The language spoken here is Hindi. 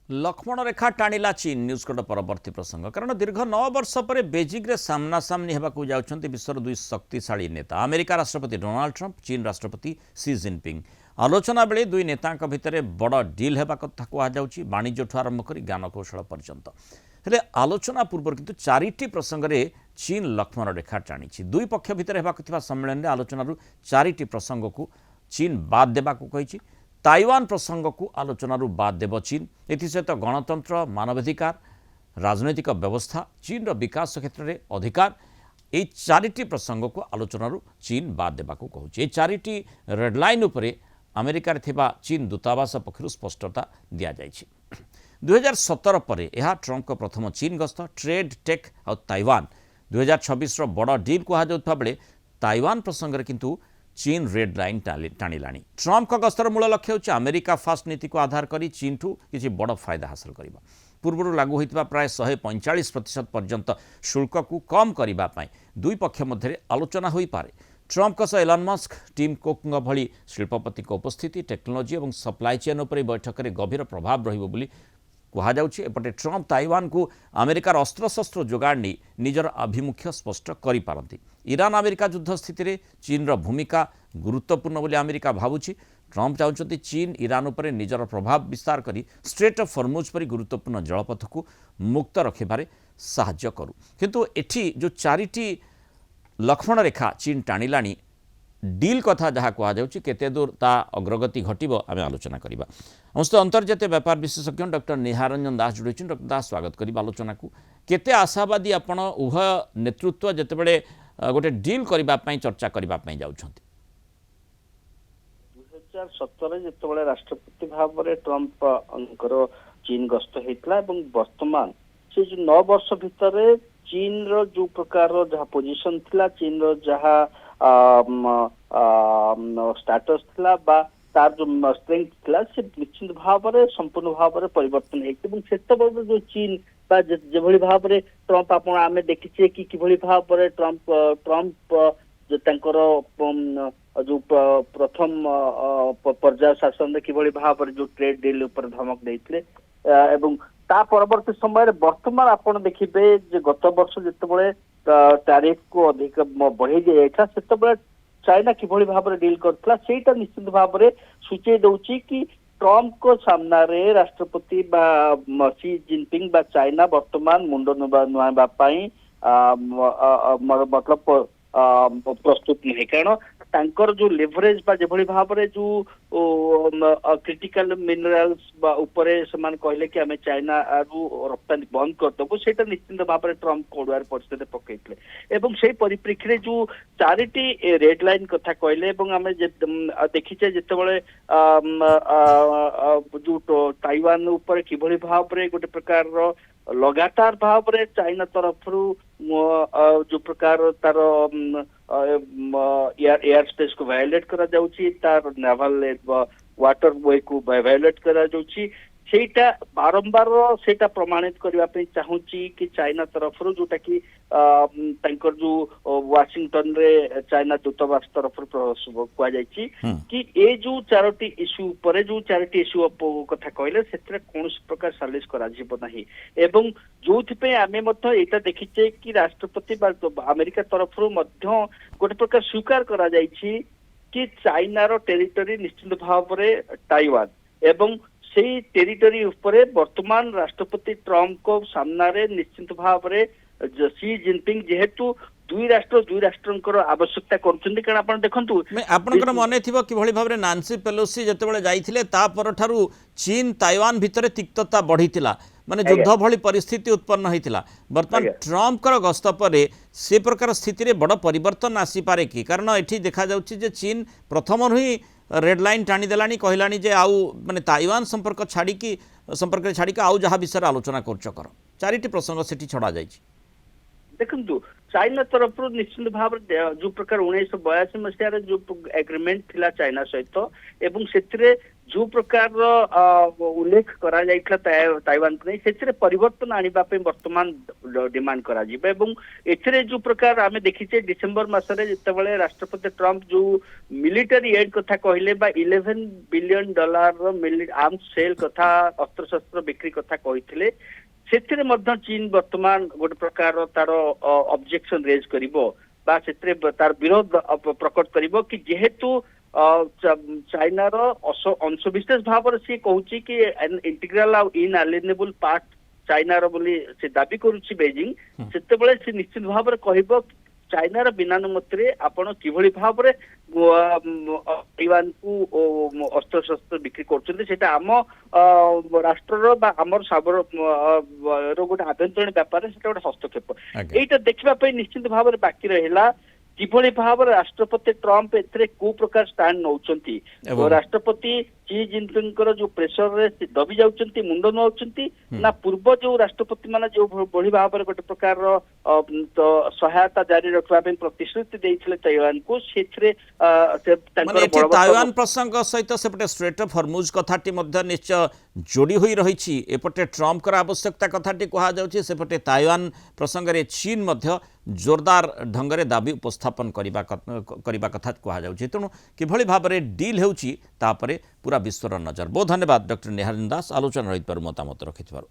लक्ष्मण रेखा टाणिला चीन न्यूज कोड परवर्ती प्रसंग कारण दीर्घ 9 वर्ष पर बेजिंग सामना सामनी होगा जाउछन्ति विश्वर दुई शक्तिशाली नेता अमेरिका राष्ट्रपति डोनाल्ड ट्रंप चीन राष्ट्रपति सी जिनपिंग आलोचना बेले दुई नेता भितर बड़ डील होगा कथा कहुच्छी वाणिज्य आरंभ कर ज्ञानकौशल पर्यंत हेले आलोचना पूर्व किंतु चारिटी प्रसंग में चीन लक्ष्मण रेखा टाणी दुई पक्ष भितर होगा सम्मेलन में आलोचना चारिटी प्रसंग को चीन बाद देवा कही ताइवान प्रसंग को आलोचना बाद देव चीन एसत गणतंत्र मानवाधिकार राजनैतिक व्यवस्था चीन विकास क्षेत्र में अधिकार ये चारिटी प्रसंग को आलोचना चीन बाद देवा कहूँ ये चारिटी रेडलाइन उपरे अमेरिका चीन दूतावास पक्षर स्पष्टता दि जाए 2017 पर यह ट्रंप प्रथम चीन गस्त ट्रेड टेक और ताइवान 2026 बड़ डील कहुवा बेले ताइवान प्रसंग में किंतु चीन रेड लाइन टाणिला ट्रंप गस्तर मूल लक्ष्य होची अमेरिका फास्ट नीति को आधार करी चीन ठू किसी बड़ फायदा हासिल करबा पूर्व लागू होता प्राय 145% पर्यंत शुल्क को कम करने दुई पक्ष मध्य आलोचना हो पारे ट्रंप सह एलन मस्क टीम कुक भली शिल्पपति उपस्थिति टेक्नोलोजी और सप्लाई चेन उपर बैठक में गभीर प्रभाव रही कहुच्छे एपटे ट्रंप ताइवान को अमेरिकार अस्त्रशस्त्र जोगाड़ नहीं निजर आभिमुख्य स्पष्ट करिपारंती ईरान अमेरिका युद्ध स्थिति में चीन भूमिका गुरुत्वपूर्ण बोली अमेरिका भावुची ट्रंप चाहते चीन ईरान उपर निजर प्रभाव विस्तार करी स्ट्रेट ऑफ हॉर्मुज परी गुरुत्वपूर्ण जलपथ को मुक्त रखिबारे साहाय्य करू किंतु एठी जो चारिटी लक्ष्मण रेखा चीन टाणिलाणी डील कथा जहाँ कहुच्छी केते दूर ता अग्रगति घटब आम आलोचना करवा समस्त अंतर्जातीय व्यापार विशेषज्ञ डॉक्टर निहारंजन दास जोड़ी डॉक्टर दास स्वागत करी आलोचना को केते आशावादी आपण उभय नेतृत्व जितेबले गोटे डील करने चर्चा करने जाउछन्ति 2017 जितेबाला राष्ट्रपति भाव में ट्रंप चीन गस्त होता वर्तमान से जो 9 वर्ष भितर चीन रो जो प्रकार जहाँ पोजिशन थिला चीन रो जहाँ स्टाटस थिला बा तार जो स्ट्रेंथ थिला से निश्चित भाव में संपूर्ण भाव में परिवर्तन होते जो चीन जो भाव में ट्रंप आप आम देखीचे कि किभली भाव में ट्रंप जो तंकर जो प्रथम पर्याय शासन में किभली भाव में जो ट्रेड डील ऊपर धमक देते ता परवर्ती समय वर्तमान आप देखिए गत वर्ष जिते टैरिफ को अधिक बढ़े दिया से चाइना किभली भाव में डील करता सेटा निश्चित भाव में सूचे दौची कि ट्रंप को सामना रे राष्ट्रपति सी जिनपिंग बा चाइना वर्तमान मुंड नुआबा मतलब प्रस्तुत नहीं कारण तांकर जो लेवरेज बा जेभली भाव में जो क्रिटिकल मिनरल्स उपरे समान कहले कि आमे चाइना रु रप्तानी बंद करदेबू सेटा निश्चित भाव में ट्रंप कोड़ुआर परिस्थिति पकईले एवं से परिप्रेक्षी जो चारिटी रेड लाइन कथा कहले आमे देखीचे जितेबाला जो ताइवान उपर किभली भाव में गोटे प्रकार लगातार भाव में चाइना तरफ जो प्रकार तार एयर स्पेस को वायोलेट करा जाउची तार नेवल वाटर वे को वायोलेट करा जाउची सेटा बारंबार सेटा प्रमाणित करने चाहूँगी कि चाइना तरफ जोटा कि तांकर जो वाशिंगटन रे चाइना दूतावास तरफ कहुई कि ये जो चारोटी इश्यू पर जो चारोटी इश्यू कथा कहले से कौन प्रकार सालिश करा नहीं एवं जो आमे यहाँ देखीचे कि राष्ट्रपति अमेरिका तरफ गोटे प्रकार स्वीकार करा जायछि कि चाइनार टेरिटरी निश्चित भाव में ताइवान एवं से टेरिटरी उपरे वर्तमान राष्ट्रपति ट्रंप को सामना रे निश्चित भाव में सी जिनपिंग जेहेतु दुई राष्ट्र आवश्यकता करछन्ती कारण आपण देखंतु आपनकर मने थिबो किभली भाव रे नांसी पेलोसी जेतेबेले जाइथिले ता परठारु चीन ताइवान भितरे तिक्तता बढ़ीतिला माने युद्ध भली परिस्थिति उत्पन्न होइतिला वर्तमान ट्रंप कर गस्त पर से प्रकार स्थिति रे बड़ परिवर्तन आसी पारे कि कारण एठी देखा जाउछि जे चीन प्रथम ही रेड लाइन टाणी देलानी कहलानी जे आउ माने ताइवान संपर्क छाड़ी आउ जहाँ विषय आलोचना कर चारिटी प्रसंग सेठी छड़ा जाइछि ଦେଖନ୍ତୁ ଚାଇନା ତରଫରୁ ନିଶ୍ଚିତ ଭାବରେ ଯୋଉ ପ୍ରକାର 1982 ମସିହାରେ ଯୋଉ ଏଗ୍ରିମେଣ୍ଟ ଥିଲା ଚାଇନା ସହିତ ଏବଂ ସେଥିରେ ଯୋଉ ପ୍ରକାରର ଉଲ୍ଲେଖ କରାଯାଇଥିଲା ତାଇୱାନକୁ ନେଇ ସେଥିରେ ପରିବର୍ତ୍ତନ ଆଣିବା ପାଇଁ ବର୍ତ୍ତମାନ ଡିମାଣ୍ଡ କରାଯିବ ଏବଂ ଏଥିରେ ଯୋଉ ପ୍ରକାର ଆମେ ଦେଖିଛେ ଡିସେମ୍ବର ମାସରେ ଯେତେବେଳେ ରାଷ୍ଟ୍ରପତି ଟ୍ରମ୍ପ ଯୋଉ ମିଲିଟାରୀ ଏଡ୍ କଥା କହିଲେ ବା $11 ବିଲିୟନ ଆର୍ମ ସେଲ୍ କଥା ଅସ୍ତ୍ରଶସ୍ତ୍ର ବିକ୍ରି କଥା କହିଥିଲେ ସେଥିରେ ମଧ୍ୟ ଚୀନ ବର୍ତ୍ତମାନ ଗୋଟେ ପ୍ରକାର ତାର ଅବଜେକ୍ସନ ରେଜ୍ କରିବ ବା ସେଥିରେ ତାର ବିରୋଧ ପ୍ରକଟ କରିବ କି ଯେହେତୁ ଚାଇନାର ଅଂଶବିଶେଷ ଭାବରେ ସିଏ କହୁଛି କି ଇଣ୍ଟିଗ୍ରାଲ ଆଉ ଇନଆଲିଏନେବଲ ପାର୍ଟ ଚାଇନାର ବୋଲି ସେ ଦାବି କରୁଛି ବେଜିଂ ସେତେବେଳେ ସେ ନିଶ୍ଚିତ ଭାବରେ କହିବ ଚାଇନାର ବିନାନୁମତିରେ ଆପଣ କିଭଳି ଭାବରେ ତାଇୱାନକୁ ଅସ୍ତ୍ରଶସ୍ତ୍ର ବିକ୍ରି କରୁଛନ୍ତି ସେଟା ଆମ ରାଷ୍ଟ୍ରର ବା ଆମର ଗୋଟେ ଆଭ୍ୟନ୍ତରୀଣ ବ୍ୟାପାରରେ ସେଟା ଗୋଟେ ହସ୍ତକ୍ଷେପ ଏଇଟା ଦେଖିବା ପାଇଁ ନିଶ୍ଚିତ ଭାବରେ ବାକି ରହିଲା କିଭଳି ଭାବରେ ରାଷ୍ଟ୍ରପତି ଟ୍ରମ୍ପ ଏଥିରେ କୋଉ ପ୍ରକାର ଷ୍ଟାଣ୍ଡ ନଉଛନ୍ତି ରାଷ୍ଟ୍ରପତି ସି ଜିନପିଙ୍ଗଙ୍କର ଯୋଉ ପ୍ରେସରରେ ଦବି ଯାଉଛନ୍ତି ମୁଣ୍ଡ ନଉଛନ୍ତି ନା ପୂର୍ବ ଯୋଉ ରାଷ୍ଟ୍ରପତି ମାନେ ଯୋଉ ଭଳି ଭାବରେ ଗୋଟେ ପ୍ରକାରର ସହାୟତା ଜାରି ରଖିବା ପାଇଁ ପ୍ରତିଶ୍ରୁତି ଦେଇଥିଲେ ତାଇୱାନକୁ ସେଥିରେ ତାଇୱାନ ପ୍ରସଙ୍ଗ ସହିତ ସେପଟେ ଷ୍ଟ୍ରେଟ୍ ଅଫ୍ ହର୍ମୁଜ କଥାଟି ମଧ୍ୟ ନିଶ୍ଚୟ ଯୋଡ଼ି ହୋଇ ରହିଛି ଏପଟେ ଟ୍ରମ୍ପଙ୍କର ଆବଶ୍ୟକତା କଥାଟି କୁହାଯାଉଛି ସେପଟେ ତାଇୱାନ ପ୍ରସଙ୍ଗରେ ଚୀନ ମଧ୍ୟ ଜୋରଦାର ଢଙ୍ଗରେ ଦାବି ଉପସ୍ଥାପନ କରିବା କଥା କୁହାଯାଉଛି ତେଣୁ କିଭଳି ଭାବରେ ଡିଲ୍ ହେଉଛି ତାପରେ ପୁରା ବିଶ୍ୱର ନଜର ବହୁତ ଧନ୍ୟବାଦ ଡକ୍ଟର ନିହାରିନ ଦାସ ଆଲୋଚନା ରହିଥିବାରୁ ମତାମତ ରଖିଥିବାରୁ।